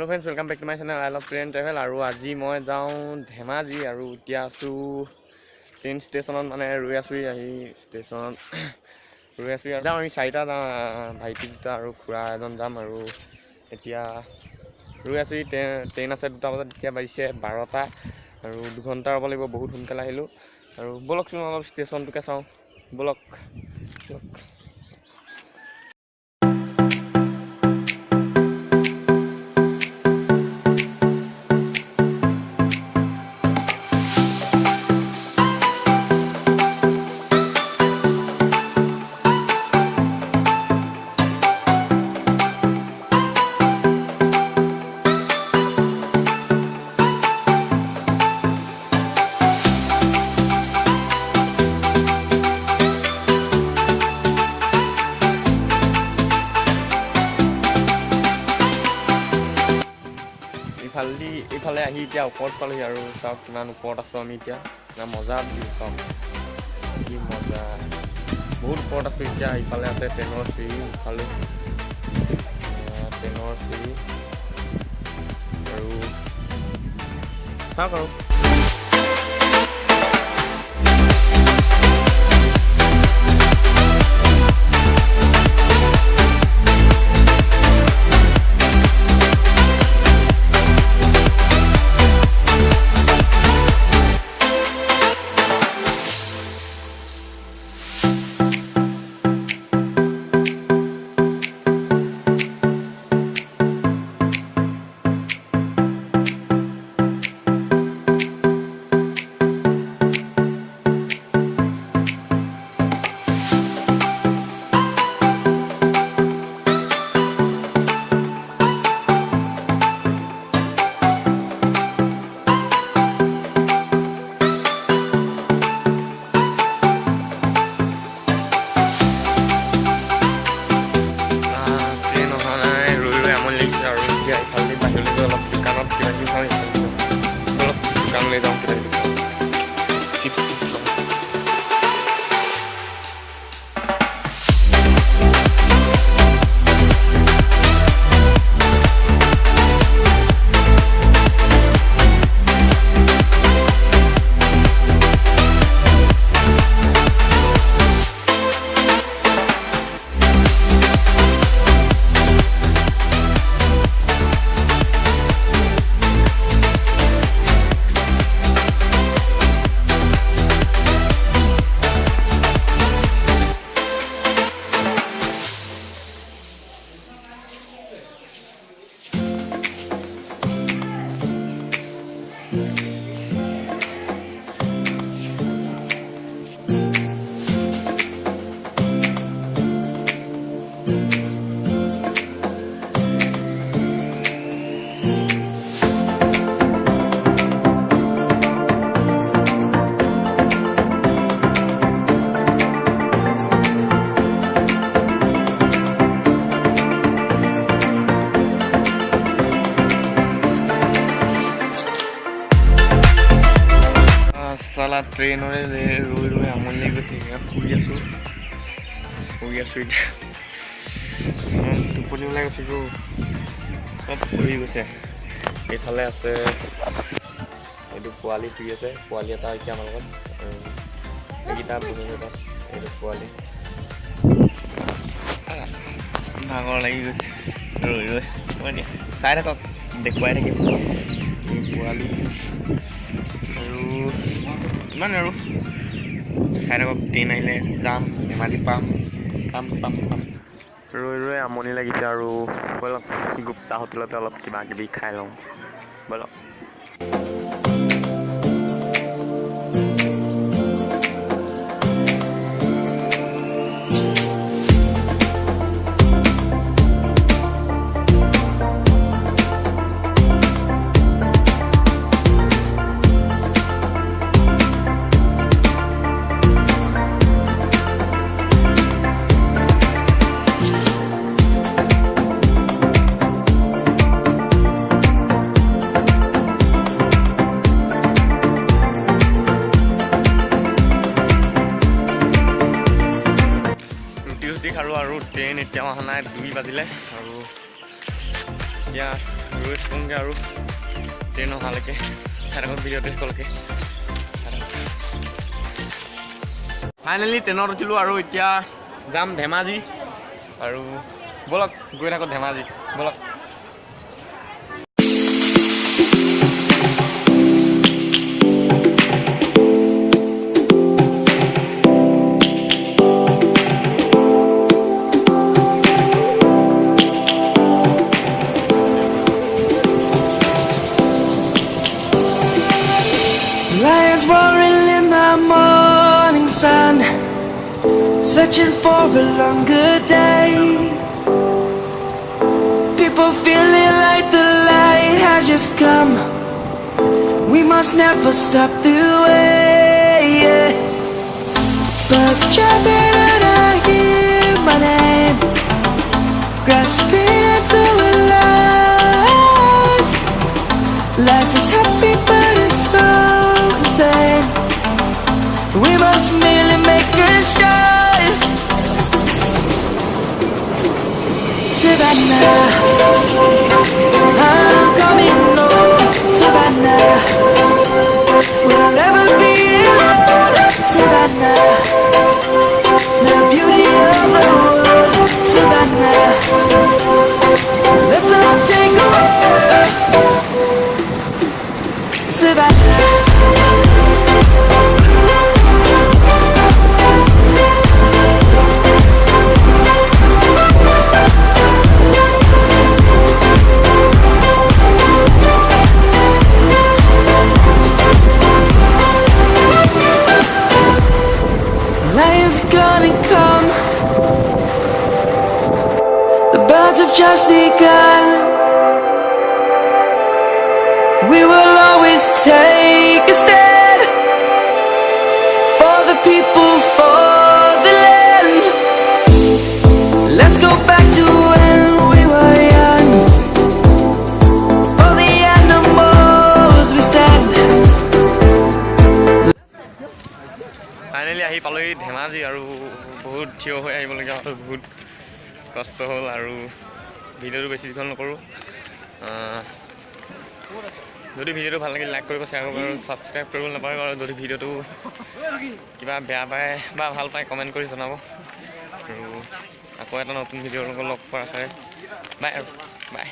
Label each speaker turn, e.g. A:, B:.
A: Hello' friends, welcome back to my channel I love train travel. আৰু আজি মই যাওঁ ধেমাজি আৰু এতিয়া আছোঁ ট্ৰেইন ষ্টেচনত, মানে ৰৈ আছোঁ। আহি ষ্টেচনত ৰৈ আছোঁ। যাওঁ আমি 4টা যাওঁ, ভাইটি দুটা আৰু খুৰা এজন যাম। আৰু এতিয়া ৰৈ আছোঁ। ট্ৰেইন আছে 2টা বজাত, এতিয়া বাজিছে 12টা আৰু 2 ঘণ্টা ৰ'ব লাগিব। বহুত সোনকালে আহিলোঁ। আৰু ব'লকচোন অলপ ষ্টেচনটোকে চাওঁ, ব'লক। এইফালে আহি এতিয়া ওপৰত পালোহি। আৰু চাওক কিমান ওপৰত আছোঁ আমি এতিয়া। না মজা বুলি চাওক, কি মজা, বহুত ওপৰত আছোঁ এতিয়া। ইফালে আছে ট্ৰেইনৰ চিৰি, ইফালে ট্ৰেইনৰ চিৰি আৰু চাওক আৰু ले जाऊँ चिप्स साला ट्रेनरे रৈ रৈ আমনি লাগি গৈছে। শুই আছোঁ এতিয়া, টোপনি ওলাই গৈছে। চব ফুৰি গৈছে। এইফালে আছে এইটো পোৱালি শুই আছে, পোৱালি এটা এতিয়া আমাৰ লগত। এইকেইটা বহি গৈছে, এইটো পোৱালি ভাগৰ লাগি গৈছে ৰৈ ৰৈ। চাই থাকক, দেখুৱাই থাকিম পোৱালি। আৰু ইমান আৰু চাই থাকক, ট্ৰেইন আহিলে যাম, ধেমাজি পাম। ৰৈ ৰৈ আমনি লাগিছে। আৰু ব'লক গুপ্তা হোটেলতে অলপ কিবা কিবি খাই লওঁ, ব'লক। আৰু ট্ৰেইন এতিয়াও অহা নাই, 2 বাজিলে। আৰু এতিয়া ৰৈ থাকোঁগৈ আৰু ট্ৰেইন অহালৈকে চাই থাকক ভিডিঅ'টো শেষলৈকে। ফাইনেলি ট্ৰেইনত উঠিলোঁ আৰু এতিয়া যাম ধেমাজি আৰু ব'লক গৈ থাকোঁ ধেমাজি ব'লক।
B: Lions roaring in the morning sun, searching for a longer day. People feeling like the light has just come. We must never stop the way, yeah. Birds jumping and I hear my name, grasping into a life. Life is happy but it's so insane. We must merely make a start. Savannah, I'm coming home. Savannah, we'll never be alone. Savannah, the beauty of the world. Savannah, let's all take a walk. Savannah. Lion's gonna come. The birds have just begun. We will always take a stand for the people, for the land. Let's go back to when we were young. For the animals we stand.
A: Finally আহি পালোহি ধেমাজি আৰু বহুত থিয় হৈ আহিবলগীয়া হ'ল, বহুত কষ্ট হ'ল আৰু ভিডিঅ'টো বেছি দীঘল নকৰোঁ। যদি ভিডিঅ'টো ভাল লাগিল লাইক কৰিব, শ্বেয়াৰ কৰিব আৰু ছাবস্ক্ৰাইব কৰিবলৈ নাপাহৰিব। আৰু যদি ভিডিঅ'টো কিবা বেয়া পায় বা ভাল পায় কমেণ্ট কৰি জনাব। আৰু আকৌ এটা নতুন ভিডিঅ'ৰ লগত লগ পোৱাৰ আশাৰে বাই আৰু বাই।